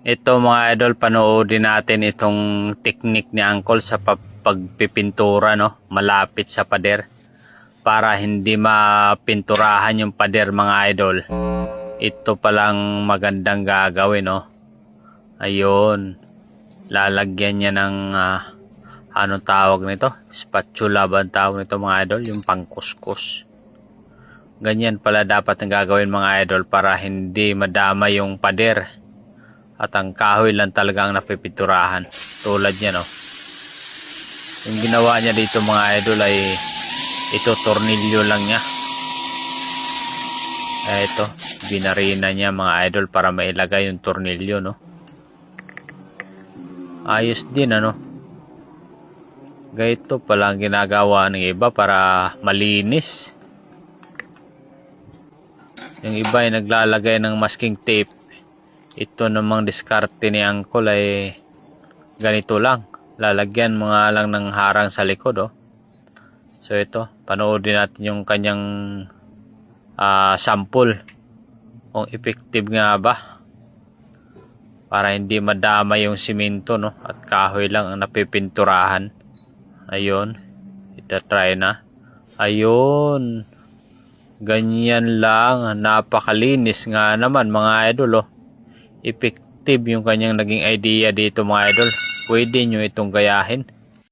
Ito mga idol, panoodin natin itong technique ni Uncle sa pagpipintura, no? Malapit sa pader. Para hindi mapinturahan yung pader mga idol. Ito palang magandang gagawin, no? Ayun. Lalagyan niya ng anong tawag nito? Spatula ba ang tawag nito mga idol? Yung pangkuskus. Ganyan pala dapat ang gagawin mga idol para hindi madama yung pader. At ang kahoy lang talaga ang napipinturahan. Tulad niya, no? Yung ginawa niya dito mga idol ay ito, tornilyo lang niya. Ito, binarina niya mga idol para mailagay yung tornilyo, no? Ayos din, ano? Ganito pala ang ginagawa ng iba para malinis. Yung iba ay naglalagay ng masking tape. Ito namang diskarte ni Uncle ay ganito lang. Lalagyan mga lang ng harang sa likod, oh. So ito, panoodin natin yung kanyang sample. Kung effective nga ba. Para hindi madama yung simento, no? At kahoy lang ang napipinturahan. Ayun. Ita-try na. Ayun. Ganyan lang. Napakalinis nga naman mga idol, oh. Effective yung kanyang naging idea dito mga idol. Pwede nyo itong gayahin.